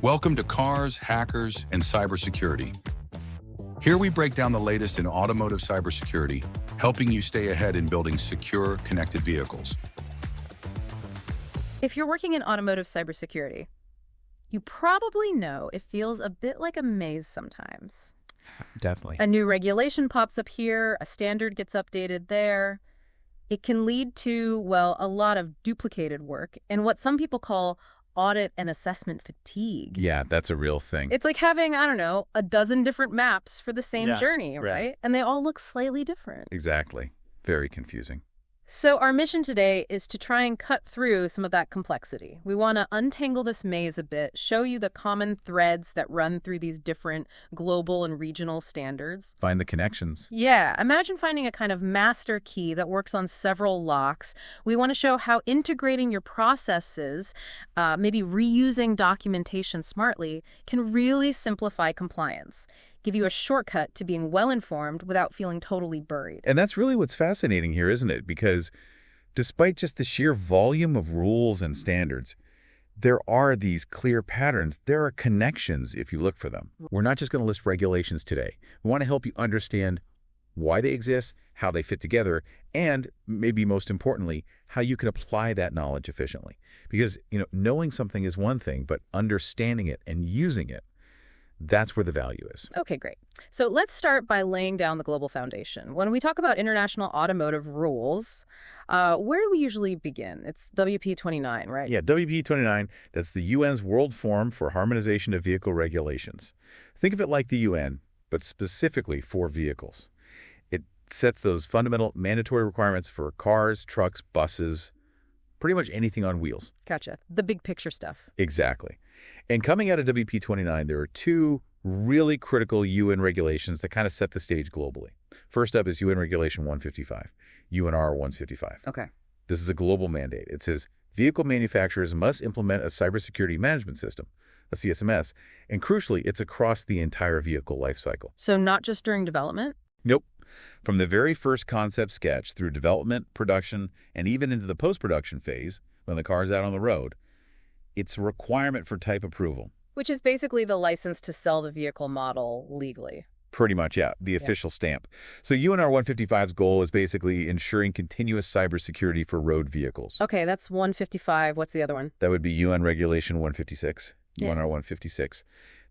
Welcome to Cars, Hackers, and Cybersecurity. Here we break down the latest in automotive cybersecurity, helping you stay ahead in building secure, connected vehicles. If you're working in automotive cybersecurity, you probably know it feels a bit like a maze sometimes. Definitely. A new regulation pops up here, a standard gets updated there. It can lead to, well, a lot of duplicated work and what some people call audit and assessment fatigue. Yeah, that's a real thing. It's like having, I don't know, a dozen different maps for the same journey, right? Right. And they all look slightly different. Exactly. Very confusing. So our mission today is to try and cut through some of that complexity. We want to untangle this maze a bit, show you the common threads that run through these different global and regional standards. Find the connections. Yeah, imagine finding a kind of master key that works on several locks. We want to show how integrating your processes, maybe reusing documentation smartly, can really simplify compliance. Give you a shortcut to being well-informed without feeling totally buried. And that's really what's fascinating here, isn't it? Because despite just the sheer volume of rules and standards, there are these clear patterns. There are connections if you look for them. We're not just going to list regulations today. We want to help you understand why they exist, how they fit together, and maybe most importantly, how you can apply that knowledge efficiently. Because, knowing something is one thing, but understanding it and using it, that's where the value is. Okay, great. So let's start by laying down the global foundation. When we talk about international automotive rules, where do we usually begin? It's WP29, right? Yeah, WP29, that's the UN's World Forum for Harmonization of Vehicle Regulations. Think of it like the UN, but specifically for vehicles. It sets those fundamental mandatory requirements for cars, trucks, buses, pretty much anything on wheels. Gotcha. The big picture stuff. Exactly. And coming out of WP29, there are two really critical UN regulations that kind of set the stage globally. First up is UN Regulation 155, UN R155. Okay. This is a global mandate. It says vehicle manufacturers must implement a cybersecurity management system, a CSMS, and crucially, it's across the entire vehicle lifecycle. So not just during development? Nope. From the very first concept sketch through development, production, and even into the post-production phase, when the car's out on the road, it's a requirement for type approval. Which is basically the license to sell the vehicle model legally. Pretty much, yeah, the official stamp. So UN R155's goal is basically ensuring continuous cybersecurity for road vehicles. Okay, that's 155. What's the other one? That would be UN Regulation 156, UN R156.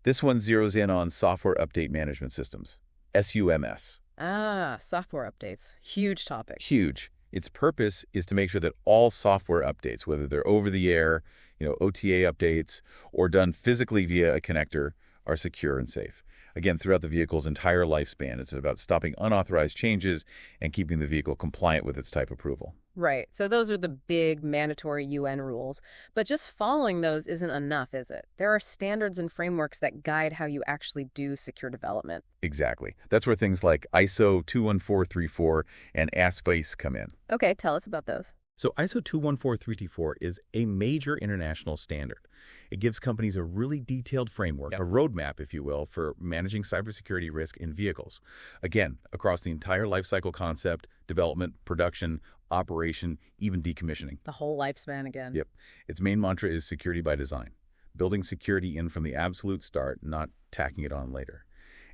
This one zeroes in on software update management systems, SUMS. Ah, software updates. Huge topic. Huge. Its purpose is to make sure that all software updates, whether they're over the air, OTA updates, or done physically via a connector, are secure and safe. Again, throughout the vehicle's entire lifespan, it's about stopping unauthorized changes and keeping the vehicle compliant with its type approval. Right. So those are the big mandatory UN rules. But just following those isn't enough, is it? There are standards and frameworks that guide how you actually do secure development. Exactly. That's where things like ISO 21434 and ASPICE come in. Okay, tell us about those. So ISO 21434 is a major international standard. It gives companies a really detailed framework, a roadmap, if you will, for managing cybersecurity risk in vehicles. Again, across the entire lifecycle concept, development, production, operation, even decommissioning. The whole lifespan again. Yep. Its main mantra is security by design, building security in from the absolute start, not tacking it on later.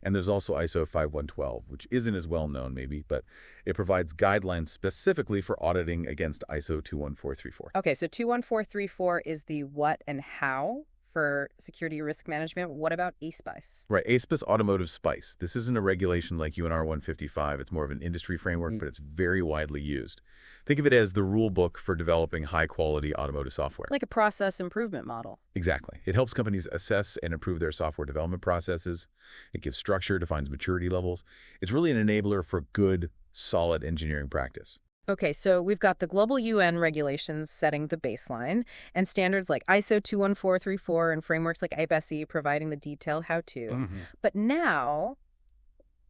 And there's also ISO 5112, which isn't as well known maybe, but it provides guidelines specifically for auditing against ISO 21434. Okay, so 21434 is the what and how for security risk management. What about ASPICE? Right, ASPICE Automotive SPICE. This isn't a regulation like UN R155. It's more of an industry framework, but it's very widely used. Think of it as the rule book for developing high-quality automotive software. Like a process improvement model. Exactly. It helps companies assess and improve their software development processes. It gives structure, defines maturity levels. It's really an enabler for good, solid engineering practice. Okay, so we've got the global UN regulations setting the baseline, and standards like ISO 21434 and frameworks like ASPICE providing the detailed how-to. But now,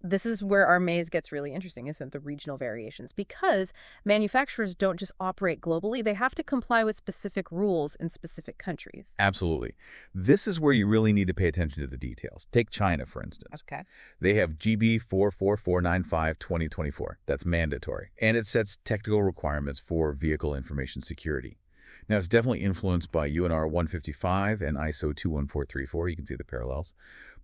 this is where our maze gets really interesting, isn't it? The regional variations. Because manufacturers don't just operate globally, they have to comply with specific rules in specific countries. Absolutely. This is where you really need to pay attention to the details. Take China, for instance. Okay. They have GB 44495-2024. That's mandatory. And it sets technical requirements for vehicle information security. Now, it's definitely influenced by UN R155 and ISO 21434. You can see the parallels.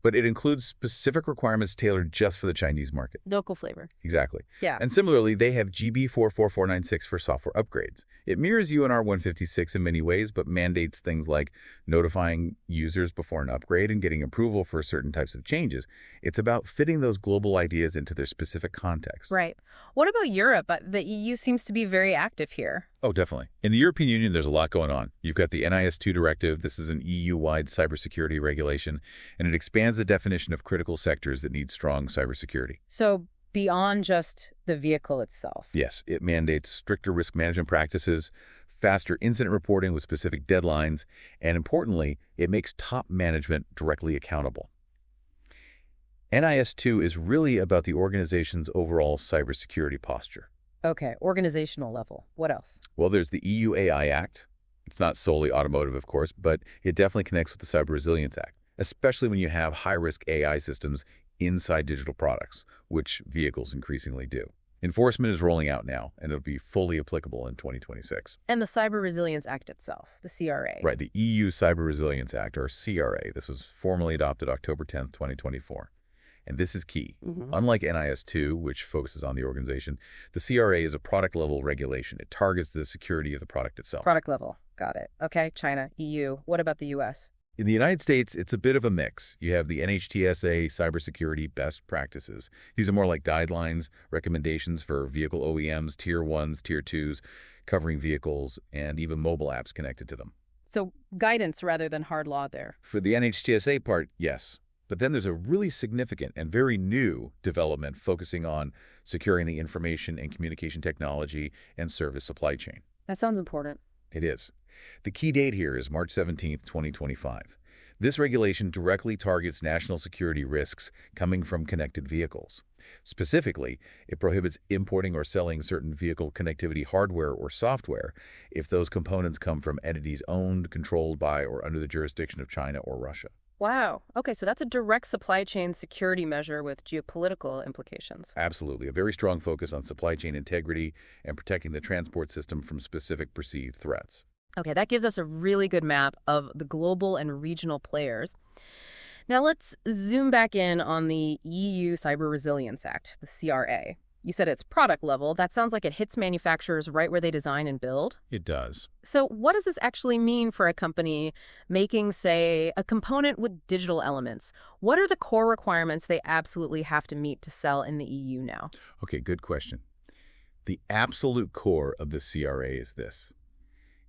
But it includes specific requirements tailored just for the Chinese market. Local flavor. Exactly. Yeah. And similarly, they have GB 44496 for software upgrades. It mirrors UN R156 in many ways, but mandates things like notifying users before an upgrade and getting approval for certain types of changes. It's about fitting those global ideas into their specific context. Right. What about Europe? The EU seems to be very active here. Oh, definitely. In the European Union, there's a lot going on. You've got the NIS2 directive. This is an EU-wide cybersecurity regulation, and it expands the definition of critical sectors that need strong cybersecurity. So beyond just the vehicle itself. Yes, it mandates stricter risk management practices, faster incident reporting with specific deadlines, and importantly, it makes top management directly accountable. NIS2 is really about the organization's overall cybersecurity posture. Okay, organizational level. What else? Well, there's the EU AI Act. It's not solely automotive, of course, but it definitely connects with the Cyber Resilience Act, especially when you have high-risk AI systems inside digital products, which vehicles increasingly do. Enforcement is rolling out now, and it'll be fully applicable in 2026. And the Cyber Resilience Act itself, the CRA. Right, the EU Cyber Resilience Act, or CRA. This was formally adopted October 10th, 2024. And this is key. Unlike NIS2, which focuses on the organization, the CRA is a product-level regulation. It targets the security of the product itself. Product level. Got it. Okay, China, EU. What about the U.S.? In the United States, it's a bit of a mix. You have the NHTSA cybersecurity best practices. These are more like guidelines, recommendations for vehicle OEMs, Tier 1s, Tier 2s, covering vehicles, and even mobile apps connected to them. So guidance rather than hard law there. For the NHTSA part, yes. But then there's a really significant and very new development focusing on securing the information and communication technology and service supply chain. That sounds important. It is. The key date here is March 17th, 2025. This regulation directly targets national security risks coming from connected vehicles. Specifically, it prohibits importing or selling certain vehicle connectivity hardware or software if those components come from entities owned, controlled by, or under the jurisdiction of China or Russia. Wow. Okay, so that's a direct supply chain security measure with geopolitical implications. Absolutely. A very strong focus on supply chain integrity and protecting the transport system from specific perceived threats. Okay, that gives us a really good map of the global and regional players. Now let's zoom back in on the EU Cyber Resilience Act, the CRA. You said it's product level. That sounds like it hits manufacturers right where they design and build. It does. So what does this actually mean for a company making, say, a component with digital elements? What are the core requirements they absolutely have to meet to sell in the EU now? Okay, good question. The absolute core of the CRA is this.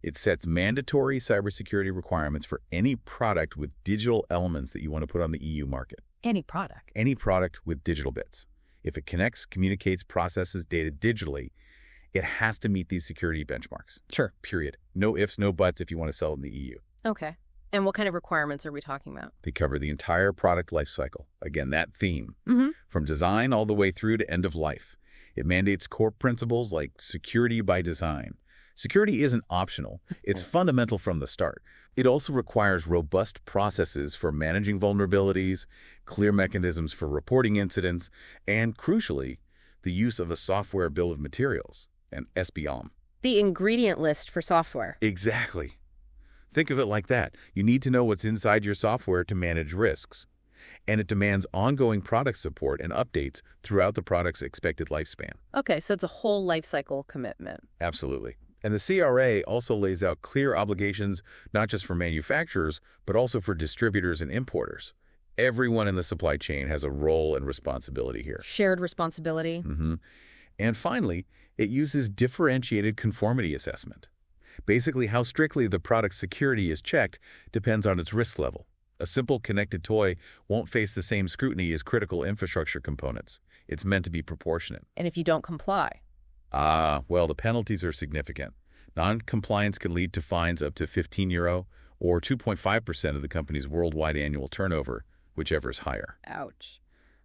It sets mandatory cybersecurity requirements for any product with digital elements that you want to put on the EU market. Any product? Any product with digital bits. If it connects, communicates, processes data digitally, it has to meet these security benchmarks. Sure. Period. No ifs, no buts if you want to sell in the EU. Okay. And what kind of requirements are we talking about? They cover the entire product lifecycle. Again, that theme. Mm-hmm. From design all the way through to end of life. It mandates core principles like security by design. Security isn't optional. It's fundamental from the start. It also requires robust processes for managing vulnerabilities, clear mechanisms for reporting incidents, and, crucially, the use of a software bill of materials, an SBOM. The ingredient list for software. Exactly. Think of it like that. You need to know what's inside your software to manage risks. And it demands ongoing product support and updates throughout the product's expected lifespan. Okay, so it's a whole life cycle commitment. Absolutely. And the CRA also lays out clear obligations not just for manufacturers, but also for distributors and importers. Everyone in the supply chain has a role and responsibility here. Shared responsibility. Mm-hmm. And finally, it uses differentiated conformity assessment. Basically, how strictly the product's security is checked depends on its risk level. A simple connected toy won't face the same scrutiny as critical infrastructure components. It's meant to be proportionate. And if you don't comply? Well, the penalties are significant. Non-compliance can lead to fines up to €15 or 2.5% of the company's worldwide annual turnover, whichever is higher. Ouch.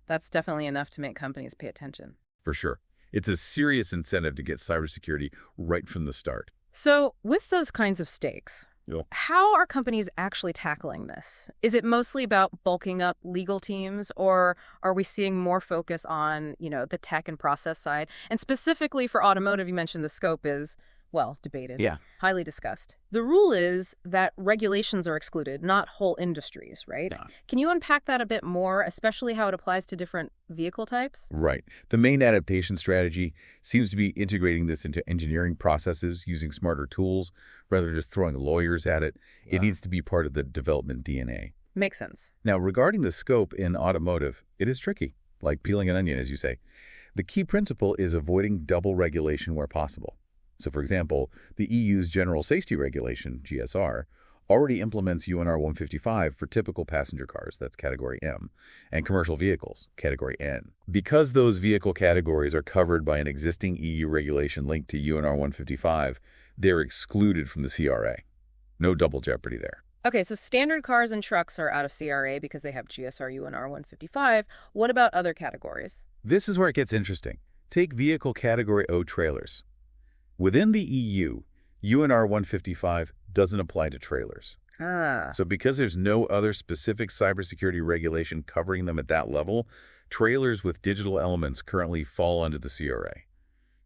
That's definitely enough to make companies pay attention. For sure. It's a serious incentive to get cybersecurity right from the start. So, with those kinds of stakes, how are companies actually tackling this? Is it mostly about bulking up legal teams, or are we seeing more focus on, the tech and process side? And specifically for automotive, you mentioned the scope is well, debated. Yeah. Highly discussed. The rule is that regulations are excluded, not whole industries, right? Yeah. Can you unpack that a bit more, especially how it applies to different vehicle types? Right. The main adaptation strategy seems to be integrating this into engineering processes, using smarter tools, rather than just throwing lawyers at it. It needs to be part of the development DNA. Makes sense. Now, regarding the scope in automotive, it is tricky, like peeling an onion, as you say. The key principle is avoiding double regulation where possible. So, for example, the EU's General Safety Regulation, GSR, already implements UN R155 for typical passenger cars, that's Category M, and commercial vehicles, Category N. Because those vehicle categories are covered by an existing EU regulation linked to UN R155, they're excluded from the CRA. No double jeopardy there. Okay, so standard cars and trucks are out of CRA because they have GSR UN R155. What about other categories? This is where it gets interesting. Take Vehicle Category O trailers. Within the EU, UN R155 doesn't apply to trailers. So because there's no other specific cybersecurity regulation covering them at that level, trailers with digital elements currently fall under the CRA.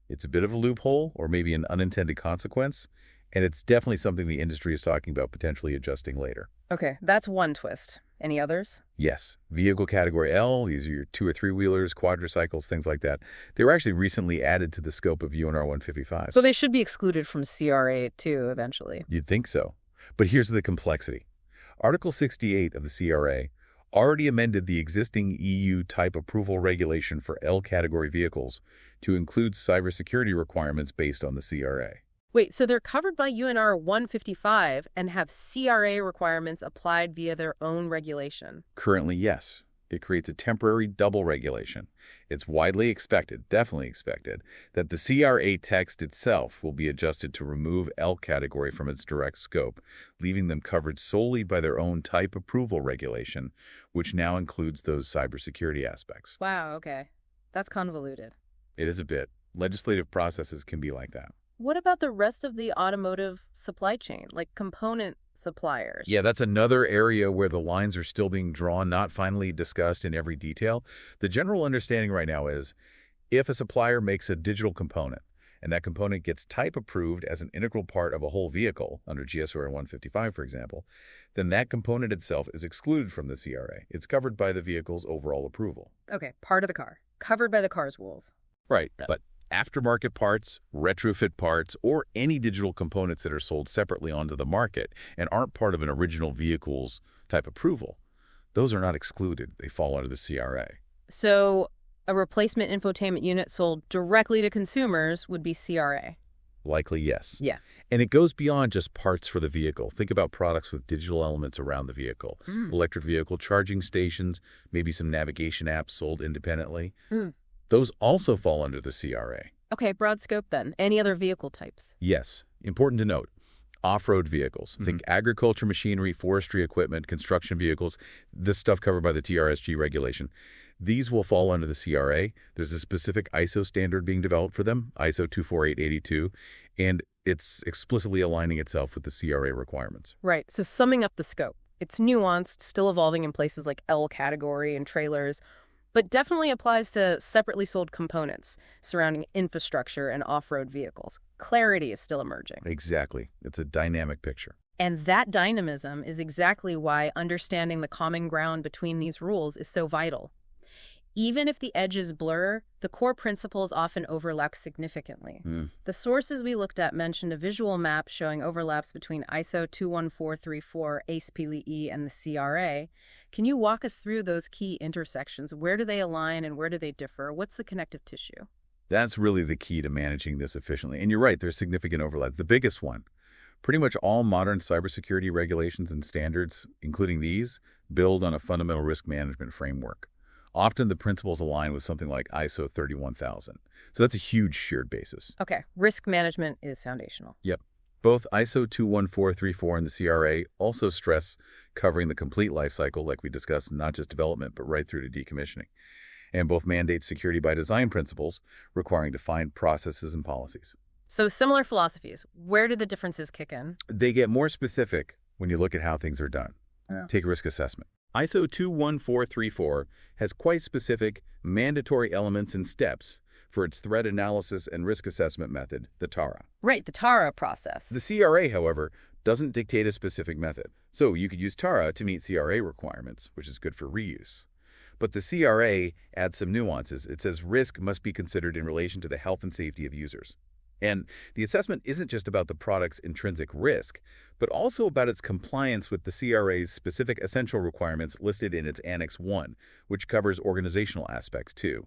It's a bit of a loophole, or maybe an unintended consequence, and it's definitely something the industry is talking about potentially adjusting later. Okay, that's one twist. Any others? Yes. Vehicle Category L, these are your 2- or 3-wheelers, quadricycles, things like that. They were actually recently added to the scope of UN R155. So they should be excluded from CRA too, eventually. You'd think so. But here's the complexity. Article 68 of the CRA already amended the existing EU type approval regulation for L category vehicles to include cybersecurity requirements based on the CRA. Wait, so they're covered by UNR 155 and have CRA requirements applied via their own regulation? Currently, yes. It creates a temporary double regulation. It's widely expected, definitely expected, that the CRA text itself will be adjusted to remove L category from its direct scope, leaving them covered solely by their own type approval regulation, which now includes those cybersecurity aspects. Wow, okay. That's convoluted. It is a bit. Legislative processes can be like that. What about the rest of the automotive supply chain, like component suppliers? Yeah, that's another area where the lines are still being drawn, not finally discussed in every detail. The general understanding right now is if a supplier makes a digital component and that component gets type approved as an integral part of a whole vehicle under GSR 155, for example, then that component itself is excluded from the CRA. It's covered by the vehicle's overall approval. Okay, part of the car, covered by the car's rules. Right, but aftermarket parts, retrofit parts, or any digital components that are sold separately onto the market and aren't part of an original vehicle's type approval, those are not excluded. They fall under the CRA. So a replacement infotainment unit sold directly to consumers would be CRA? Likely, yes. Yeah. And it goes beyond just parts for the vehicle. Think about products with digital elements around the vehicle. Electric vehicle charging stations, maybe some navigation apps sold independently. Those also fall under the CRA. Okay, broad scope then. Any other vehicle types? Yes. Important to note. Off-road vehicles. Think agriculture machinery, forestry equipment, construction vehicles, this stuff covered by the TRSG regulation. These will fall under the CRA. There's a specific ISO standard being developed for them, ISO 24882, and it's explicitly aligning itself with the CRA requirements. Right. So summing up the scope, it's nuanced, still evolving in places like L category and trailers, but definitely applies to separately sold components surrounding infrastructure and off-road vehicles. Clarity is still emerging. Exactly. It's a dynamic picture. And that dynamism is exactly why understanding the common ground between these rules is so vital. Even if the edges blur, the core principles often overlap significantly. The sources we looked at mentioned a visual map showing overlaps between ISO 21434, ACE-PLE, and the CRA. Can you walk us through those key intersections? Where do they align and where do they differ? What's the connective tissue? That's really the key to managing this efficiently. And you're right, there's significant overlap. The biggest one, pretty much all modern cybersecurity regulations and standards, including these, build on a fundamental risk management framework. Often the principles align with something like ISO 31000. So that's a huge shared basis. Okay, risk management is foundational. Yep. Both ISO 21434 and the CRA also stress covering the complete life cycle, like we discussed, not just development, but right through to decommissioning. And both mandate security by design principles, requiring defined processes and policies. So similar philosophies. Where do the differences kick in? They get more specific when you look at how things are done. Take risk assessment. ISO 21434 has quite specific mandatory elements and steps for its threat analysis and risk assessment method, the TARA. Right, the TARA process. The CRA, however, doesn't dictate a specific method. So you could use TARA to meet CRA requirements, which is good for reuse. But the CRA adds some nuances. It says risk must be considered in relation to the health and safety of users. And the assessment isn't just about the product's intrinsic risk, but also about its compliance with the CRA's specific essential requirements listed in its Annex 1, which covers organizational aspects too.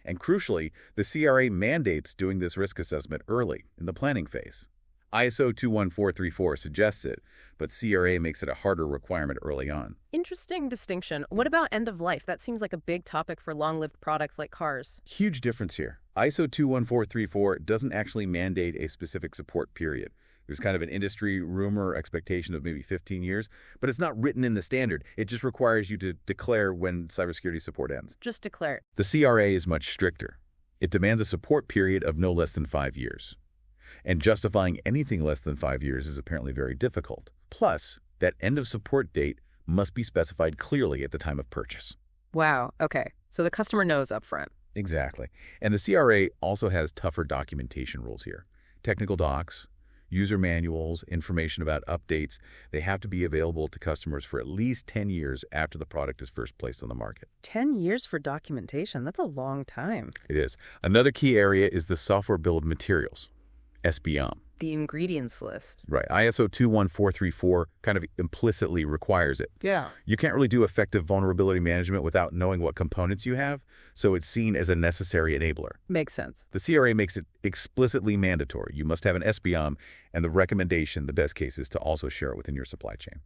And crucially, the CRA mandates doing this risk assessment early in the planning phase. ISO 21434 suggests it, but CRA makes it a harder requirement early on. Interesting distinction. What about end of life? That seems like a big topic for long-lived products like cars. Huge difference here. ISO 21434 doesn't actually mandate a specific support period. There's kind of an industry rumor expectation of maybe 15 years, but it's not written in the standard. It just requires you to declare when cybersecurity support ends. Just declare it. The CRA is much stricter. It demands a support period of no less than 5 years. And justifying anything less than 5 years is apparently very difficult. Plus, that end of support date must be specified clearly at the time of purchase. Wow, okay. So the customer knows upfront. Exactly. And the CRA also has tougher documentation rules here. Technical docs, user manuals, information about updates, they have to be available to customers for at least 10 years after the product is first placed on the market. 10 years for documentation. That's a long time. It is. Another key area is the software bill of materials, SBOM. The ingredients list. Right. ISO 21434 kind of implicitly requires it. Yeah. You can't really do effective vulnerability management without knowing what components you have, so it's seen as a necessary enabler. Makes sense. The CRA makes it explicitly mandatory. You must have an SBOM, and the recommendation, the best case, is to also share it within your supply chain.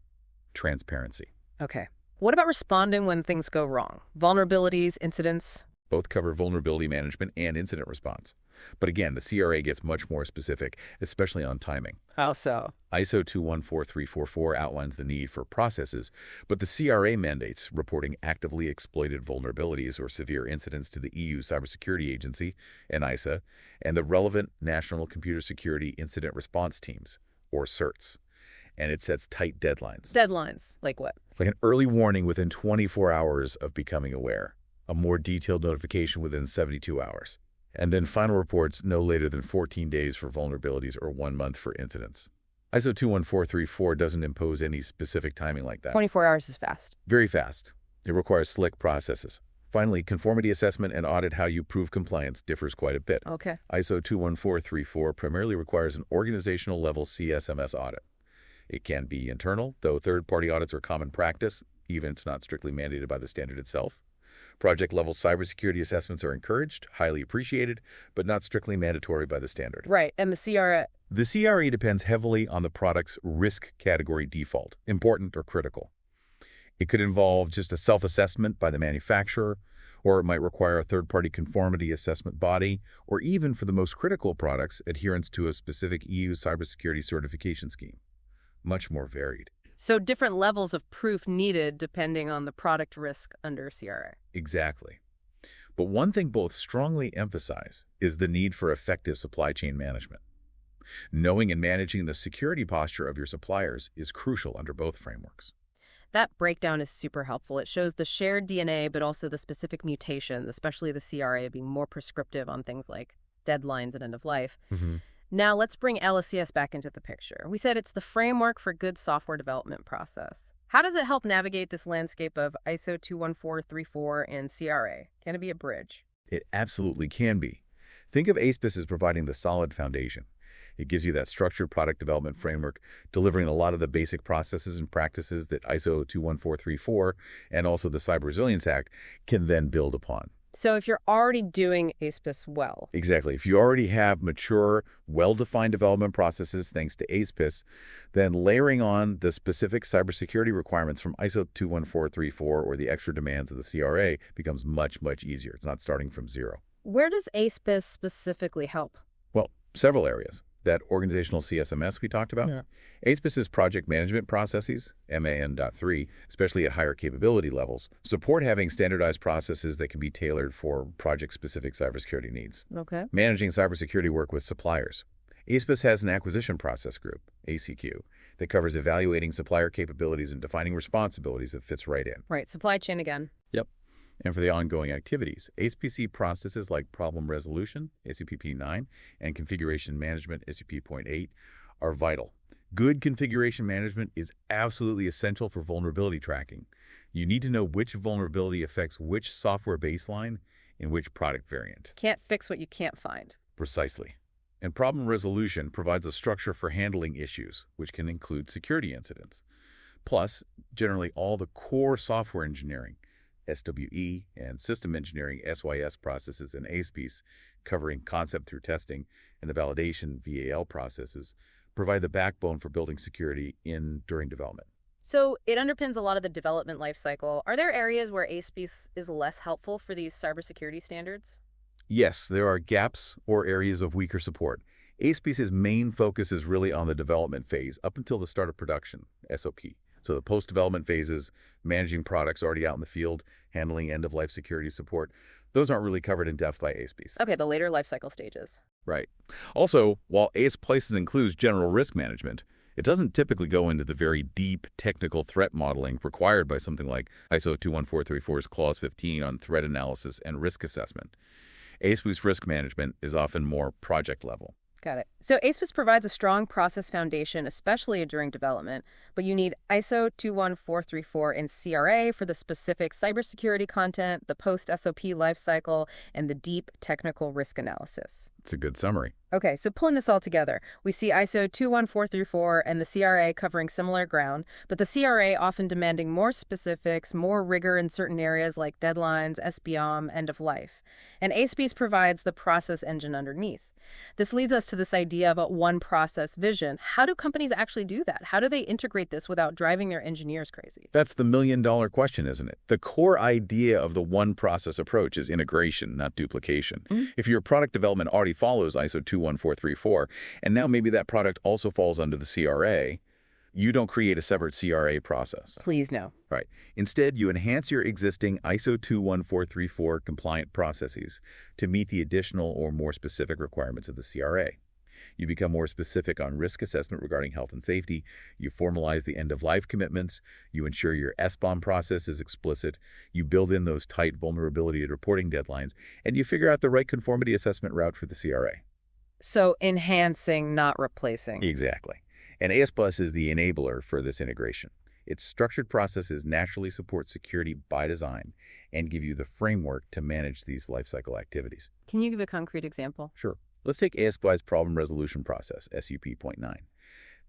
Transparency. Okay. What about responding when things go wrong? Vulnerabilities, incidents? Both cover vulnerability management and incident response. But again, the CRA gets much more specific, especially on timing. How so? ISO 214344 outlines the need for processes, but the CRA mandates reporting actively exploited vulnerabilities or severe incidents to the EU Cybersecurity Agency, ENISA, and the relevant National Computer Security Incident Response Teams, or CERTs. And it sets tight deadlines. Deadlines? Like what? Like an early warning within 24 hours of becoming aware, a more detailed notification within 72 hours. And then final reports no later than 14 days for vulnerabilities or 1 month for incidents. ISO 21434 doesn't impose any specific timing like that. 24 hours is fast. Very fast. It requires slick processes. Finally, conformity assessment and audit how you prove compliance differs quite a bit. Okay. ISO 21434 primarily requires an organizational level CSMS audit. It can be internal, though third-party audits are common practice, even if it's not strictly mandated by the standard itself. Project-level cybersecurity assessments are encouraged, highly appreciated, but not strictly mandatory by the standard. Right, and the CRA? The CRA depends heavily on the product's risk category default, important or critical. It could involve just a self-assessment by the manufacturer, or it might require a third-party conformity assessment body, or even for the most critical products, adherence to a specific EU cybersecurity certification scheme. Much more varied. So different levels of proof needed depending on the product risk under CRA. Exactly. But one thing both strongly emphasize is the need for effective supply chain management. Knowing and managing the security posture of your suppliers is crucial under both frameworks. That breakdown is super helpful. It shows the shared DNA, but also the specific mutations, especially the CRA being more prescriptive on things like deadlines and end of life. Now let's bring LSCS back into the picture. We said it's the framework for good software development process. How does it help navigate this landscape of ISO 21434 and CRA? Can it be a bridge? It absolutely can be. Think of ASPIS as providing the solid foundation. It gives you that structured product development framework, delivering a lot of the basic processes and practices that ISO 21434 and also the Cyber Resilience Act can then build upon. So if you're already doing ASPIS well. Exactly. If you already have mature, well-defined development processes thanks to ASPIS, then layering on the specific cybersecurity requirements from ISO 21434 or the extra demands of the CRA becomes much, much easier. It's not starting from zero. Where does ASPIS specifically help? Well, several areas. That organizational CSMS we talked about. ASPIS's project management processes, MAN.3, especially at higher capability levels, support having standardized processes that can be tailored for project-specific cybersecurity needs. Okay. Managing cybersecurity work with suppliers. ASPIS has an acquisition process group, ACQ, that covers evaluating supplier capabilities and defining responsibilities that fits right in. Right, supply chain again. Yep. And for the ongoing activities, ASPC processes like problem resolution, SUPP9, and configuration management, SUP.8, are vital. Good configuration management is absolutely essential for vulnerability tracking. You need to know which vulnerability affects which software baseline in which product variant. Can't fix what you can't find. Precisely. And problem resolution provides a structure for handling issues, which can include security incidents. Plus, generally all the core software engineering, SWE, and system engineering, SYS processes and ASPs, covering concept through testing, and the validation, VAL processes, provide the backbone for building security during development. So it underpins a lot of the development lifecycle. Are there areas where ASPs is less helpful for these cybersecurity standards? Yes, there are gaps or areas of weaker support. ASP's main focus is really on the development phase up until the start of production, SOP. So the post-development phases, managing products already out in the field, handling end-of-life security support, those aren't really covered in depth by ASPs. Okay, the later lifecycle stages. Right. Also, while ASPs includes general risk management, it doesn't typically go into the very deep technical threat modeling required by something like ISO 21434's Clause 15 on threat analysis and risk assessment. ASP's risk management is often more project level. Got it. So ASPIS provides a strong process foundation, especially during development, but you need ISO 21434 and CRA for the specific cybersecurity content, the post-SOP lifecycle, and the deep technical risk analysis. It's a good summary. Okay, so pulling this all together, we see ISO 21434 and the CRA covering similar ground, but the CRA often demanding more specifics, more rigor in certain areas like deadlines, SBOM, end of life. And ASPIS provides the process engine underneath. This leads us to this idea of a one-process vision. How do companies actually do that? How do they integrate this without driving their engineers crazy? That's the million-dollar question, isn't it? The core idea of the one-process approach is integration, not duplication. If your product development already follows ISO 21434, and now maybe that product also falls under the CRA, you don't create a separate CRA process. Please no. Right. Instead, you enhance your existing ISO 21434 compliant processes to meet the additional or more specific requirements of the CRA. You become more specific on risk assessment regarding health and safety. You formalize the end-of-life commitments. You ensure your SBOM process is explicit. You build in those tight vulnerability and reporting deadlines. And you figure out the right conformity assessment route for the CRA. So enhancing, not replacing. Exactly. And ASPLUS is the enabler for this integration. Its structured processes naturally support security by design and give you the framework to manage these lifecycle activities. Can you give a concrete example? Sure. Let's take ASPLUS problem resolution process, SUP.9.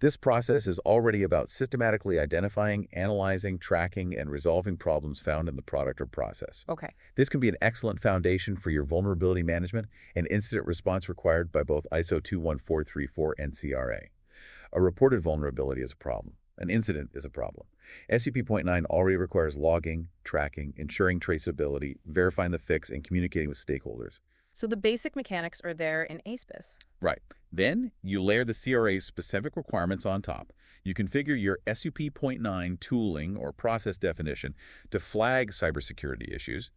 This process is already about systematically identifying, analyzing, tracking, and resolving problems found in the product or process. Okay. This can be an excellent foundation for your vulnerability management and incident response required by both ISO 21434 and CRA. A reported vulnerability is a problem. An incident is a problem. SUP.9 already requires logging, tracking, ensuring traceability, verifying the fix, and communicating with stakeholders. So the basic mechanics are there in ASPIS. Right. Then you layer the CRA's specific requirements on top. You configure your SUP.9 tooling or process definition to flag cybersecurity issues,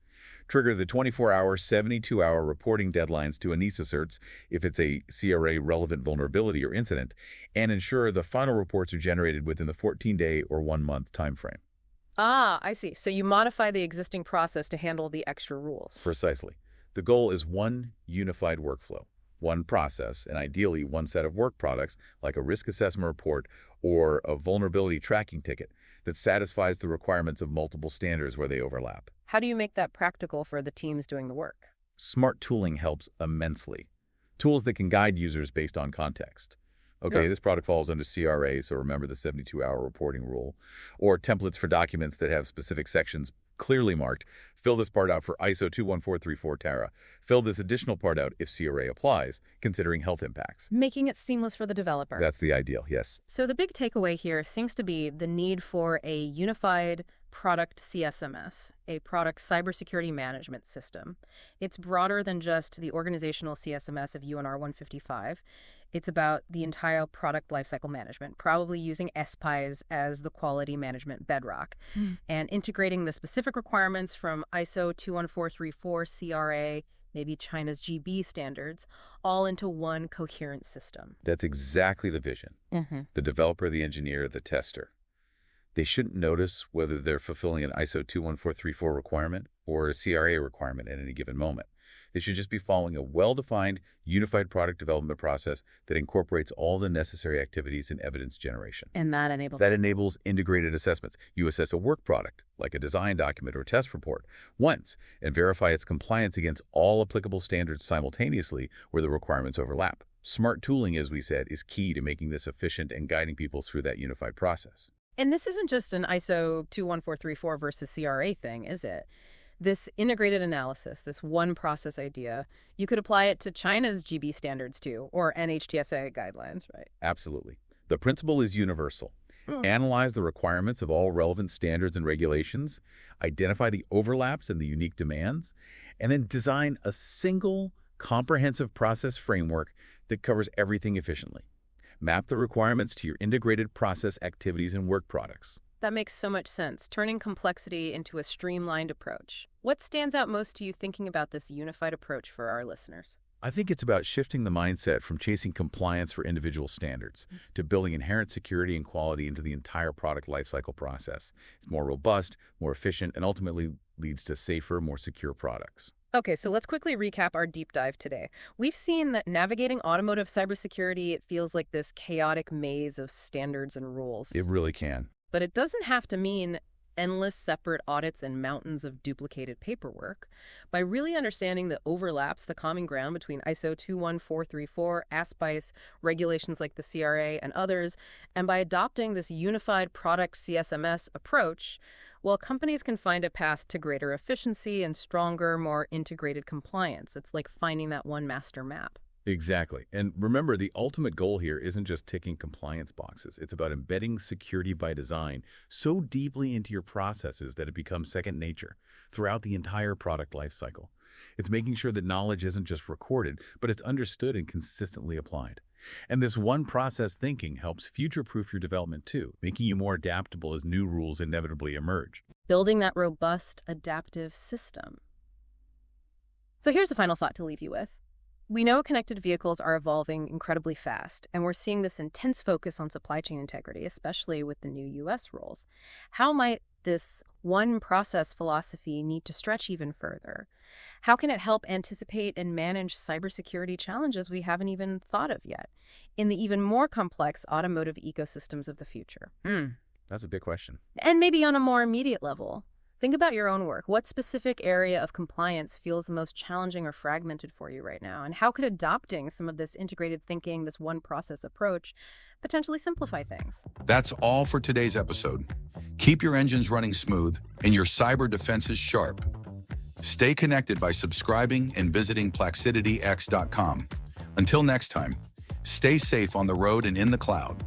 trigger the 24-hour, 72-hour reporting deadlines to ANISA certs if it's a CRA-relevant vulnerability or incident, and ensure the final reports are generated within the 14-day or 1-month timeframe. Ah, I see. So you modify the existing process to handle the extra rules. Precisely. The goal is one unified workflow, one process, and ideally one set of work products like a risk assessment report or a vulnerability tracking ticket that satisfies the requirements of multiple standards where they overlap. How do you make that practical for the teams doing the work? Smart tooling helps immensely. Tools that can guide users based on context. Okay, Sure. This product falls under CRA, so remember the 72-hour reporting rule. Or templates for documents that have specific sections clearly marked. Fill this part out for ISO 21434 TARA. Fill this additional part out if CRA applies, considering health impacts. Making it seamless for the developer. That's the ideal, yes. So the big takeaway here seems to be the need for a unified product CSMS, a product cybersecurity management system. It's broader than just the organizational CSMS of UN R155. It's about the entire product lifecycle management, probably using SPIs as the quality management bedrock, and integrating the specific requirements from ISO 21434 CRA, maybe China's GB standards, all into one coherent system. That's exactly the vision. The developer, the engineer, the tester. They shouldn't notice whether they're fulfilling an ISO 21434 requirement or CRA requirement at any given moment. They should just be following a well-defined, unified product development process that incorporates all the necessary activities in evidence generation. And that enables integrated assessments. You assess a work product, like a design document or test report, once and verify its compliance against all applicable standards simultaneously where the requirements overlap. Smart tooling, as we said, is key to making this efficient and guiding people through that unified process. And this isn't just an ISO 21434 versus CRA thing, is it? This integrated analysis, this one process idea, you could apply it to China's GB standards too, or NHTSA guidelines, right? Absolutely. The principle is universal. Analyze the requirements of all relevant standards and regulations, identify the overlaps and the unique demands, and then design a single comprehensive process framework that covers everything efficiently. Map the requirements to your integrated process activities and work products. That makes so much sense, turning complexity into a streamlined approach. What stands out most to you thinking about this unified approach for our listeners? I think it's about shifting the mindset from chasing compliance for individual standards to building inherent security and quality into the entire product lifecycle process. It's more robust, more efficient, and ultimately leads to safer, more secure products. Okay, so let's quickly recap our deep dive today. We've seen that navigating automotive cybersecurity, it feels like this chaotic maze of standards and rules. It really can. But it doesn't have to mean endless separate audits and mountains of duplicated paperwork. By really understanding the overlaps, the common ground between ISO 21434, ASPICE, regulations like the CRA and others, and by adopting this unified product CSMS approach, well, companies can find a path to greater efficiency and stronger, more integrated compliance. It's like finding that one master map. Exactly. And remember, the ultimate goal here isn't just ticking compliance boxes. It's about embedding security by design so deeply into your processes that it becomes second nature throughout the entire product lifecycle. It's making sure that knowledge isn't just recorded, but it's understood and consistently applied. And this one process thinking helps future-proof your development too, making you more adaptable as new rules inevitably emerge. Building that robust, adaptive system. So here's a final thought to leave you with. We know connected vehicles are evolving incredibly fast, and we're seeing this intense focus on supply chain integrity, especially with the new U.S. rules. How might this one process philosophy need to stretch even further? How can it help anticipate and manage cybersecurity challenges we haven't even thought of yet in the even more complex automotive ecosystems of the future? That's a big question. And maybe on a more immediate level. Think about your own work. What specific area of compliance feels the most challenging or fragmented for you right now? And how could adopting some of this integrated thinking, this one process approach, potentially simplify things? That's all for today's episode. Keep your engines running smooth and your cyber defenses sharp. Stay connected by subscribing and visiting PlaxidityX.com. Until next time, stay safe on the road and in the cloud.